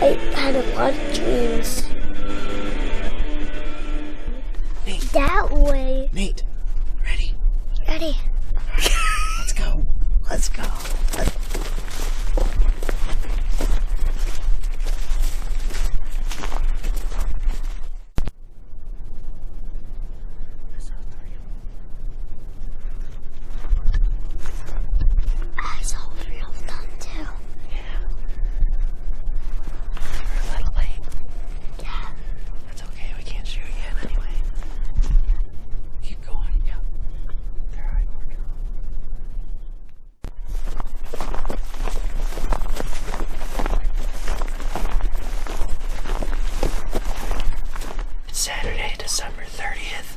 I had a lot of dreams. Nate. That way. Nate, ready? Ready. Let's go. Let's go. I saw 3 of them too. Yeah. We're a little late. Yeah. That's okay. We can't shoot yet anyway. Keep going. Yeah. They're already working on it. It's Saturday, December 30th.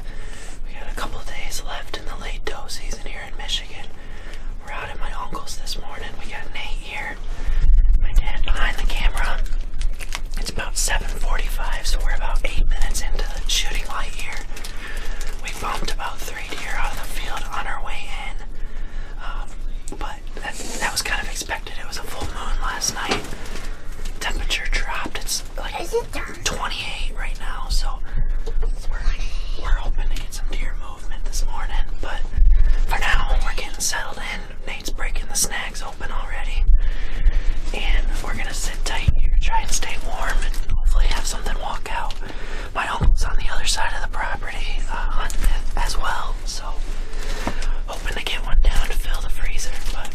We got a couple days left in the late doe season here in Michigan. We're out at my uncle's this morning. We got Nate here, my dad behind the camera. It's about 7:45, so we're about 8 minutes into the shooting light here. We bumped about 3 deer out of the field on our way in, but that was kind of expected. It was a full moon last night. Temperature dropped. It's like 28 right now, so we're hoping to get some deer movement this morning. But for now, we're getting settled in. Nate's breaking the snags open already, and we're gonna sit tight here, try and stay warm, and hopefully have something walk out. My uncle's on the other side of the property as well, so hoping to get one down to fill the freezer. But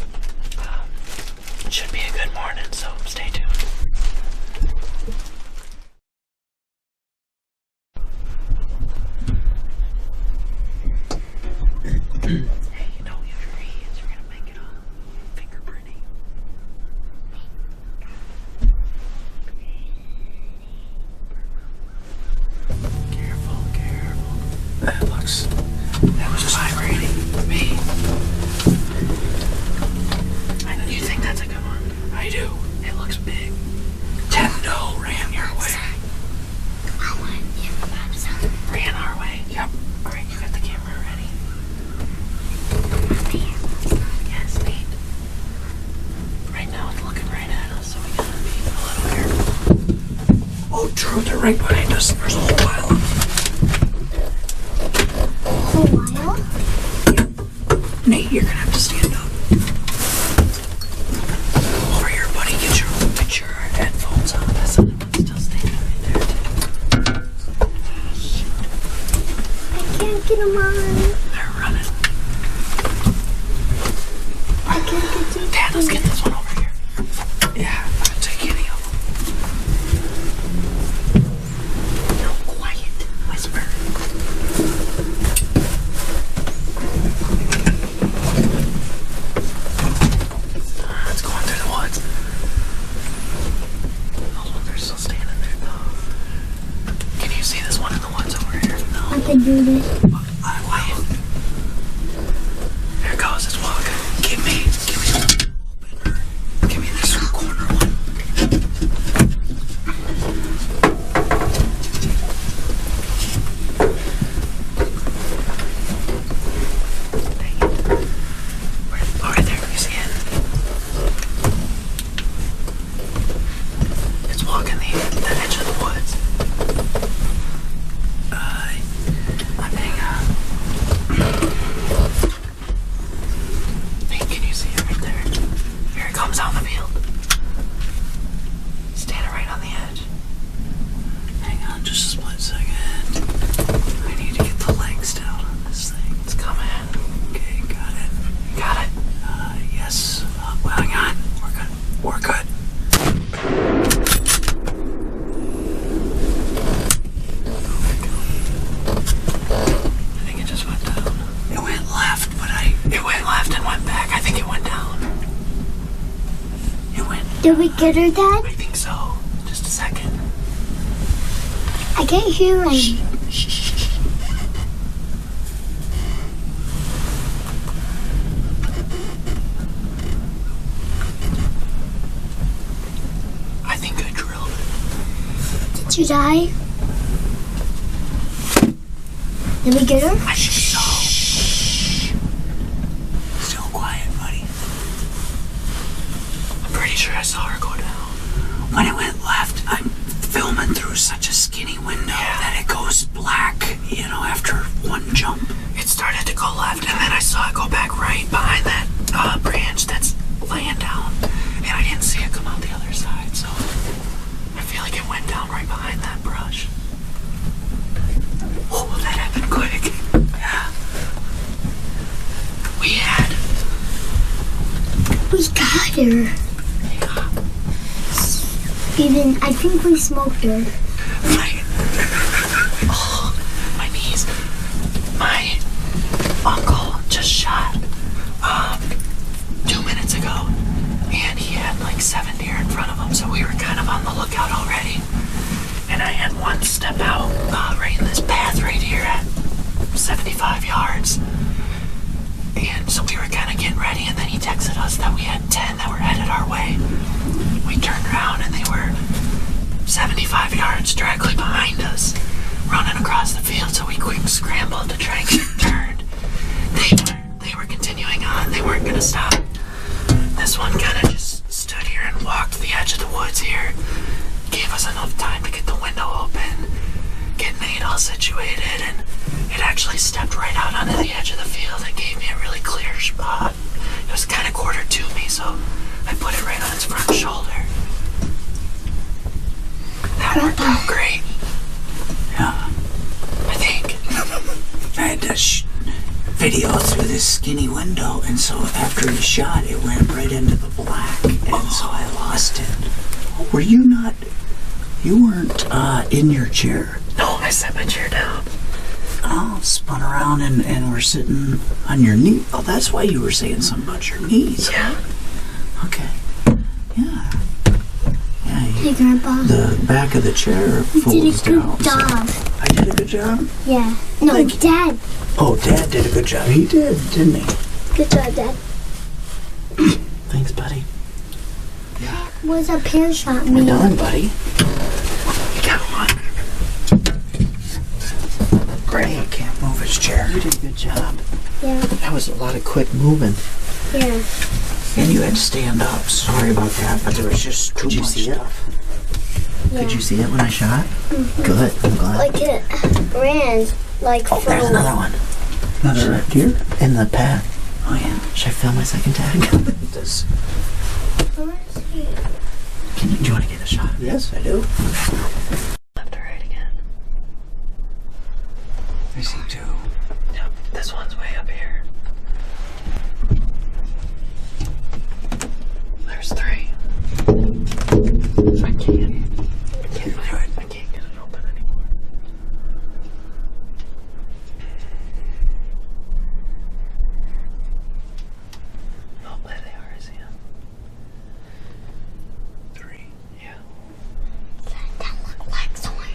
it should be a good morning, so stay tuned. Hey, don't use your hands. You're gonna make it all fingerprinting. Careful, careful. That was just vibrating. Me. You think that's a good one? I do. It looks big. 10 doe ran your way. Ran our way. Yep. Alright, you got the camera ready? Yes, Nate. Right now it's looking right at us, so we gotta be a little careful. Oh, true, they're right behind us. There's a whole pile of them. Nate, you're gonna have to stand up. Over here, buddy. Get your headphones on. That's something that's still standing right there. I can't get them on. They're running. I can't get them. Dad, let's get this one over here. Yeah, I'll take any of them. No, quiet. Whisper. It's going through the woods. Those ones are still standing there, though. Can you see this one in the woods over here? No. I can do this. Quiet. Here it goes. It's walking. Give me this corner one. Dang it. Right there. You see it? It's walking the edge of the woods. Hang on. Hey, can you see it right there? Here it comes out in the field. Standing right on the edge. Hang on just a split second. I need to get the legs down on this thing. It's coming. Okay, got it. Got it? Yes. Well, hang on. We're good. I think it just went down. It went left, but it went left and went back. I think it went down. It went. Did we get her, Dad? I think so. Just a second. I can't hear him. I think I drilled it. Did you die? Did we get her? I think so. Still quiet, buddy. I'm pretty sure I saw her go down. when it went left, I'm filming through such a skinny window that it goes black, you know, after one jump. It started to go left, and then I saw it go back right behind that branch that's laying down, and I didn't see it come out the other side, so I feel like it went down right behind that brush. Oh, that happened quick. Yeah. We got her. Yeah. Even, I think we smoked her. Oh, my knees. My uncle just shot 2 minutes ago, and he had like 7 deer in front of him, so we were kind of on the lookout already. And I had one step out right in this path right here at 75 yards. And so we were kind of getting ready, and then he texted us that we had 10 that were headed our way. We turned around, and they were 75 yards directly behind us, running across the field, so we quick scrambled to try and get turned. They were continuing on. They weren't going to stop. This one kind of just stood here and walked the edge of the woods here. Gave us enough time to get the window open, get Nate all situated, and it actually stepped right out onto the edge of the field and gave me a really clear spot. It was kind of quartered to me, so I put it right on its front shoulder. That worked out great. Yeah. I think. I had to video through this skinny window, and so after he shot, it went right into the black, and so I lost it. Were you not... You weren't in your chair? No, I set my chair down. Oh, spun around and were sitting on your knee. Oh, that's why you were saying something about your knees. Yeah. Okay. Yeah. Yeah. Hey, Grandpa. The back of the chair You folds did a down. good job. So I did a good job? Yeah. No, Thank you. Dad. Oh, Dad did a good job. He did, didn't he? Good job, Dad. Thanks, buddy. That was a pear shot, We're me. done, buddy. We got one. Grandpa can't move his chair. You did a good job. Yeah. That was a lot of quick moving. Yeah. And you had to stand up. Sorry about that, but there was just too Did you much see it? stuff. Yeah. Could you see it when I shot? Mhm. Good, I'm glad. Like it ran like Oh, there's from. another one. Another deer? In the path. Oh, yeah. Should I film my second tag? This. Where is he? Do you want to get a shot? Yes, I do. Left or right again? I see two. Yep, this one's way up here. There's 3. I can't do it. I can't get it open anymore. Oh, there they are. I see them. 3. Yeah. That looked like someone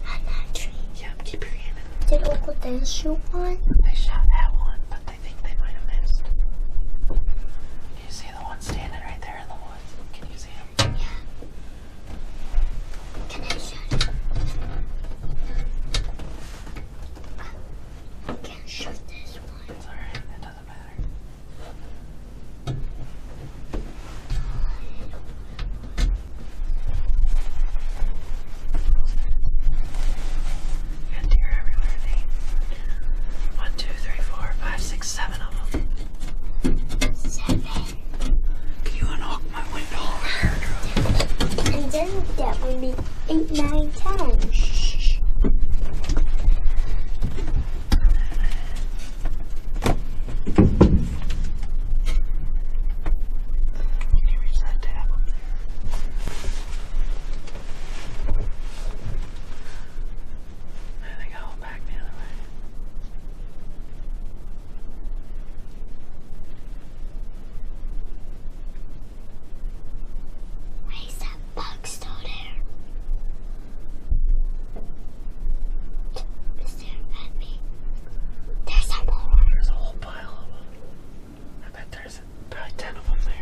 on that tree. Yep, keep your hand in. Did Uncle Dan shoot one? They shot at one, but they think they might have missed. You see the one standing right there in the woods? Can you see him? Yeah. Can I shoot it? I can't shoot this one. It's alright, it doesn't matter. Got deer everywhere, Nate. 1, 2, 3, 4, 5, 6, 7 of them. 7. Can you unhook my window over here, Drew? And then that would be 8, 9, 10. Shh. Can you reach that tab up there? There they go, back the other way. Why is that bug still there? Is there at me? There's some more. There's a whole pile of them. I bet there's probably 10 of them there.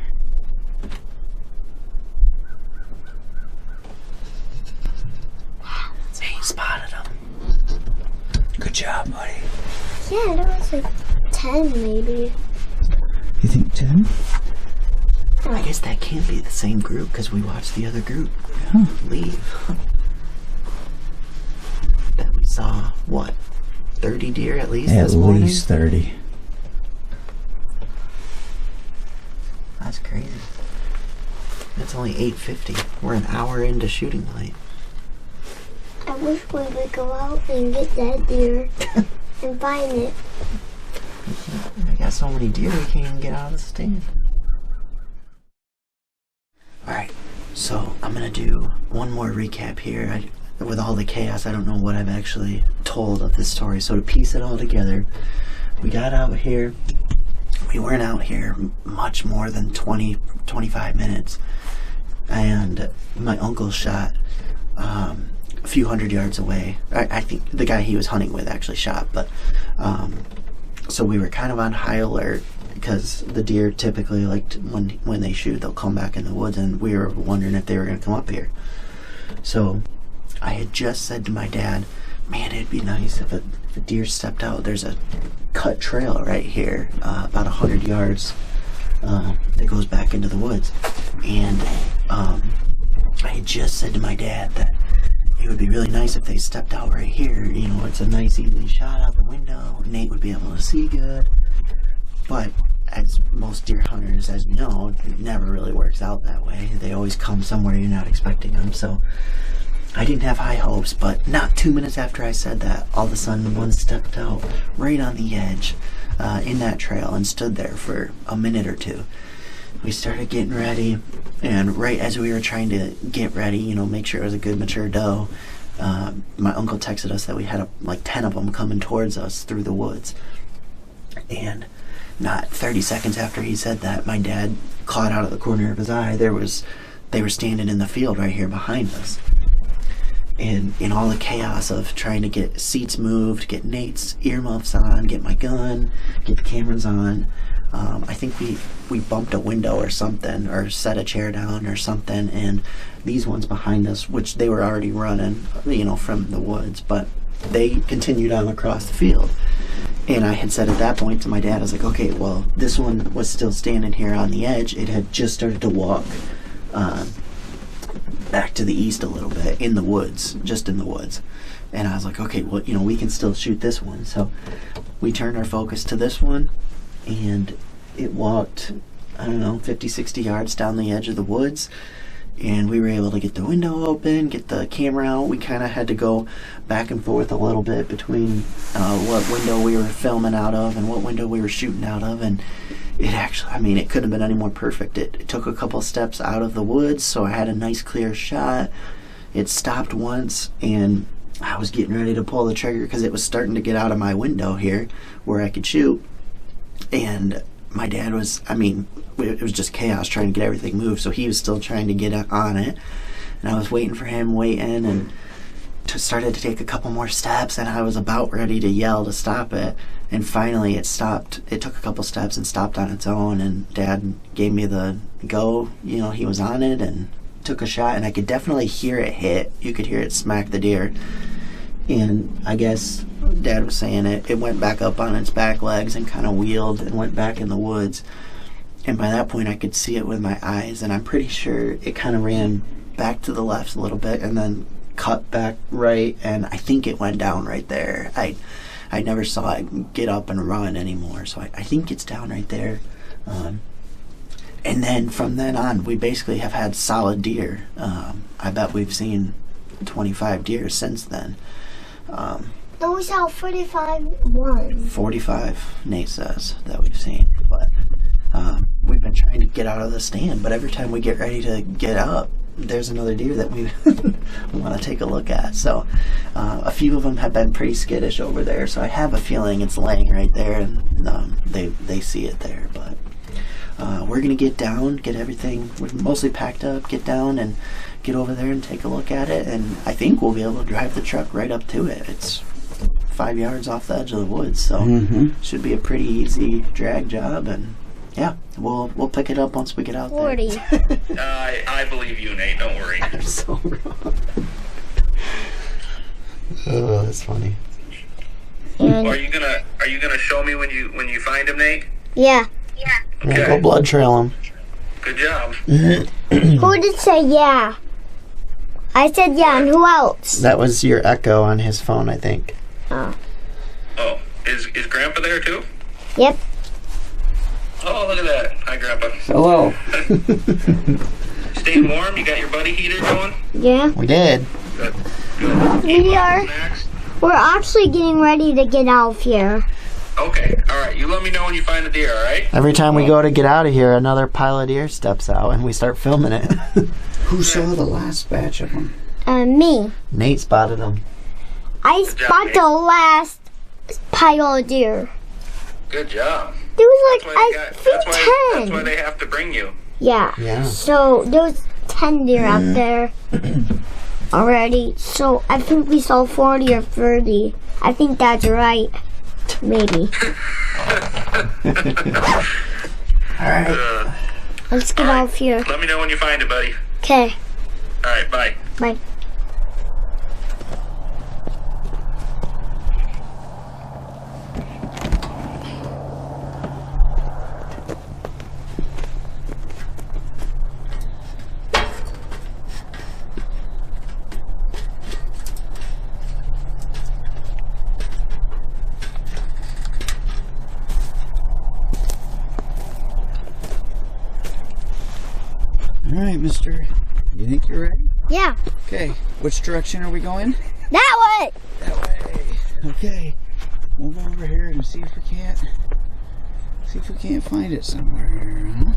He spotted them. Good job, buddy. Yeah, there was like 10 maybe. You think 10? I guess that can't be the same group because we watched the other group leave. That we saw, what, 30 deer at least this morning? At least 30. That's crazy. It's only 8:50. We're an hour into shooting light. I wish we would go out and get that deer and find it. I got so many deer we can't even get out of the stand. Alright, so I'm going to do one more recap here. With all the chaos, I don't know what I've actually told of this story. So to piece it all together, we got out here. We weren't out here much more than 20-25 minutes. And my uncle shot a few hundred yards away. I think the guy he was hunting with actually shot. But so we were kind of on high alert, because the deer typically, like, when they shoot, they'll come back in the woods, and we were wondering if they were going to come up here. So I had just said to my dad, man, it'd be nice if a deer stepped out. There's a cut trail right here, about 100 yards, that goes back into the woods. And I had just said to my dad that it would be really nice if they stepped out right here. You know, it's a nice easy shot out the window. Nate would be able to see good. But as most deer hunters, as you know, it never really works out that way. They always come somewhere you're not expecting them. So I didn't have high hopes, but not 2 minutes after I said that, all of a sudden one stepped out right on the edge in that trail and stood there for a minute or two. We started getting ready, and right as we were trying to get ready, you know, make sure it was a good mature doe, my uncle texted us that we had like 10 of them coming towards us through the woods. And not 30 seconds after he said that, my dad caught out of the corner of his eye, they were standing in the field right here behind us. And in all the chaos of trying to get seats moved, get Nate's earmuffs on, get my gun, get the cameras on, I think we bumped a window or something, or set a chair down or something, and these ones behind us, which they were already running, you know, from the woods, but they continued on across the field. And I had said at that point to my dad, I was like, okay, well, this one was still standing here on the edge. It had just started to walk back to the east a little bit in the woods, just in the woods. And I was like, okay, well, you know, we can still shoot this one. So we turned our focus to this one, and it walked, I don't know, 50, 60 yards down the edge of the woods. And we were able to get the window open, get the camera out. We kind of had to go back and forth a little bit between what window we were filming out of and what window we were shooting out of. And it actually, I mean, it couldn't have been any more perfect. It took a couple steps out of the woods, so I had a nice clear shot. It stopped once, and I was getting ready to pull the trigger because it was starting to get out of my window here where I could shoot. And my dad was, I mean, it was just chaos trying to get everything moved, so he was still trying to get on it, and I was waiting for him, and started to take a couple more steps, and I was about ready to yell to stop it, and finally it stopped. It took a couple steps and stopped on its own, and Dad gave me the go. You know, he was on it and took a shot, and I could definitely hear it hit. You could hear it smack the deer, and I guess Dad was saying it went back up on its back legs and kind of wheeled and went back in the woods. And by that point I could see it with my eyes, and I'm pretty sure it kind of ran back to the left a little bit and then cut back right, and I think it went down right there. I never saw it get up and run anymore, so I think it's down right there. And then from then on, we basically have had solid deer. I bet we've seen 25 deer since then. No, we saw 45 once. 45, Nate says, that we've seen. But we've been trying to get out of the stand, but every time we get ready to get up, there's another deer that we want to take a look at. So a few of them have been pretty skittish over there, so I have a feeling it's laying right there, and they see it there. But we're going to get down, get everything, we're mostly packed up, get down and get over there and take a look at it, and I think we'll be able to drive the truck right up to it. It's 5 yards off the edge of the woods, so should be a pretty easy drag job, and yeah, we'll pick it up once we get out 40. there. I believe you, Nate. Don't worry. I'm so wrong. Oh, that's funny. And Are you gonna show me when you find him, Nate? yeah. We're gonna go blood trail him. Good job. Who did say yeah? I said yeah, and who else? That was your echo on his phone, I think. Oh. Oh, is Grandpa there too? Yep. Oh, look at that. Hi, Grandpa. Hello. Staying warm? You got your buddy heater going? Yeah. We did. Good. Good. We are. Snacks? We're actually getting ready to get out of here. Okay. All right. You let me know when you find a deer, all right? Every time we go to get out of here, another pile of deer steps out and we start filming it. Who saw the last batch of them? Me. Nate spotted them. I Good job, spot Nate. the last pile of deer. Good job. There was That's like, why, I think 10. that's why they have to bring you. Yeah. Yeah. So there was 10 deer out there already. So I think we saw 40 or 30. I think that's right. Maybe. All right. Let's get out of here. Let me know when you find it, buddy. Okay. All right. Bye. Bye. All right, mister. You think you're ready? Yeah. Okay. Which direction are we going? That way. That way. Okay. We'll go over here and see if we can't find it somewhere. Huh?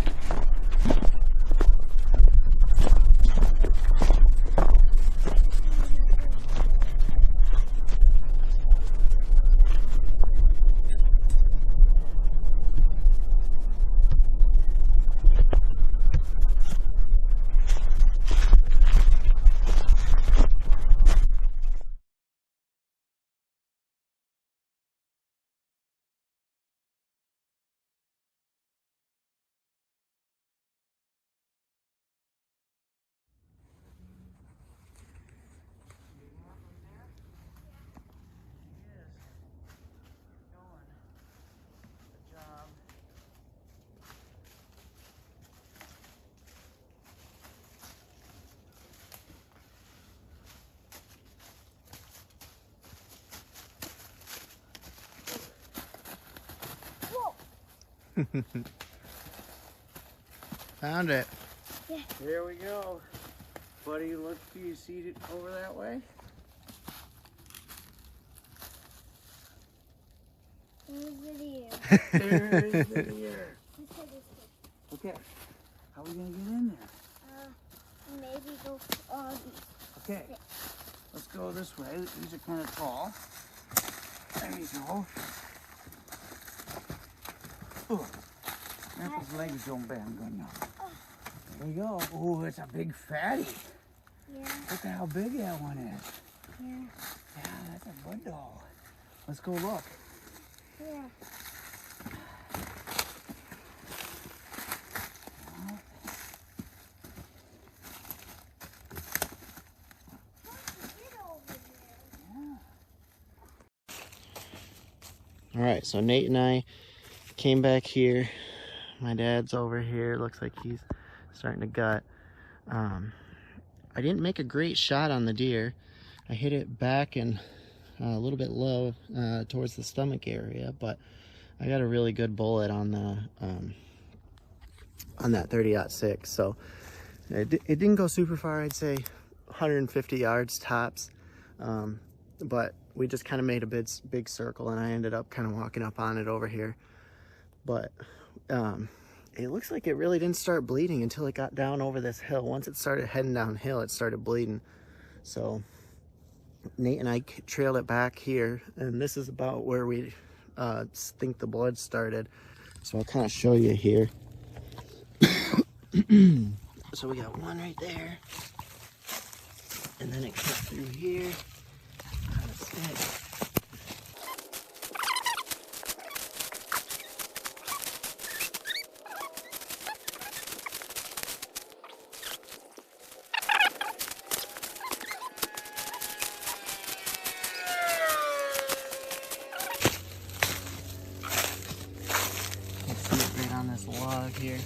Found it. There we go. Buddy, look, do you see it over that way? There's the deer. There's the deer. Okay. How are we going to get in there? Maybe go. Okay. Let's go this way. These are kind of tall. There you go. Oh. Grandpa's legs don't bend good enough. There we go. Oh, it's a big fatty. Yeah. Look at how big that one is. Yeah. Yeah, that's a good dog. Let's go look. Yeah. All right, so Nate and I came back here. My dad's over here. Looks like he's starting to gut. I didn't make a great shot on the deer. I hit it back and a little bit low towards the stomach area, but I got a really good bullet on the on that 30-06. So it didn't go super far. I'd say 150 yards tops. But we just kind of made a big circle, and I ended up kind of walking up on it over here. But it looks like it really didn't start bleeding until it got down over this hill. Once it started heading downhill, it started bleeding. So Nate and I trailed it back here, and this is about where we think the blood started. So I'll kind of show you here. So we got one right there, and then it cut through here. That's it. Right on this log here.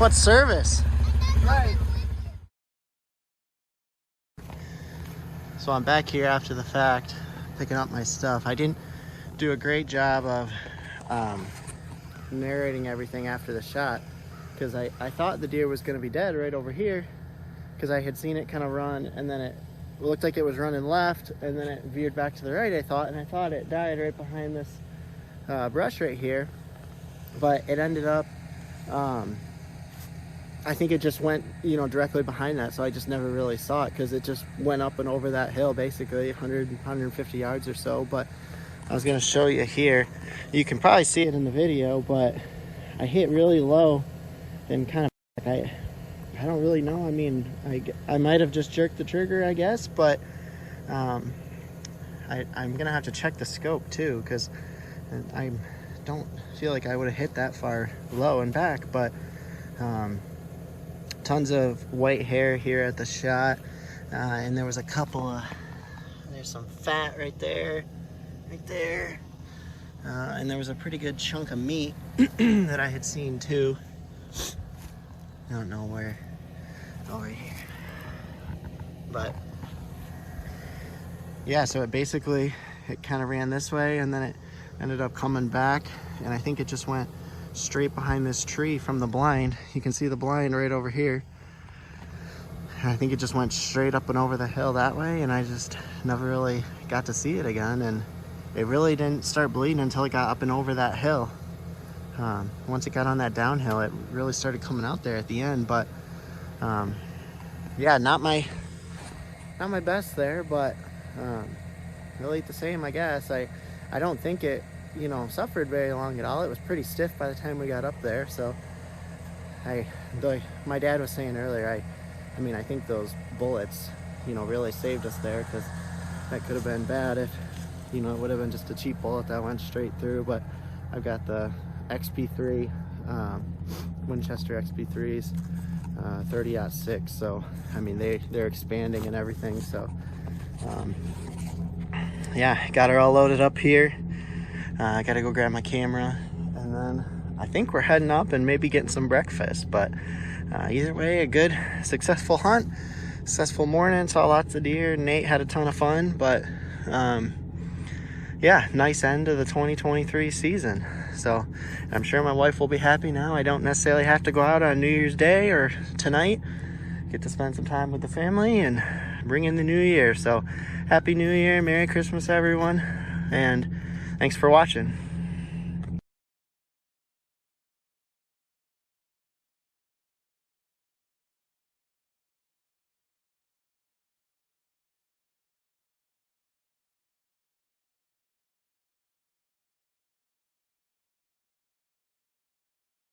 much service. Right. So I'm back here after the fact, picking up my stuff. I didn't do a great job of narrating everything after the shot, because I thought the deer was going to be dead right over here, because I had seen it kind of run, and then it looked like it was running left, and then it veered back to the right, I thought it died right behind this brush right here. But it ended up, I think it just went, you know, directly behind that, so I just never really saw it, because it just went up and over that hill, basically 150 yards or so. But I was going to show you here. You can probably see it in the video, but I hit really low and kind of, I don't really know. I mean, I might have just jerked the trigger, I guess, but I'm going to have to check the scope too, because I don't feel like I would have hit that far low and back. But tons of white hair here at the shot, and there was a couple of, there's some fat right there, and there was a pretty good chunk of meat that I had seen too. I don't know where, over here, but yeah, so it kind of ran this way, and then it ended up coming back, and I think it just went straight behind this tree from the blind. You can see the blind right over here. And I think it just went straight up and over the hill that way, and I just never really got to see it again. And it really didn't start bleeding until it got up and over that hill. Once it got on that downhill, it really started coming out there at the end. But yeah, not my best there, but really the same, I guess. I don't think it, you know, suffered very long at all. It was pretty stiff by the time we got up there. So my dad was saying earlier, I mean, I think those bullets, you know, really saved us there, because that could have been bad if, you know, it would have been just a cheap bullet that went straight through. But I've got the XP3, Winchester XP3s, 30-06. So, I mean, they're expanding and everything. So, yeah, got her all loaded up here. I gotta go grab my camera, and then I think we're heading up and maybe getting some breakfast. But either way, a good, successful hunt, successful morning. Saw lots of deer. Nate had a ton of fun, but yeah, nice end of the 2023 season. So I'm sure my wife will be happy now. I don't necessarily have to go out on New Year's Day or tonight. Get to spend some time with the family and bring in the new year. So happy New Year, Merry Christmas, everyone, and thanks for watching.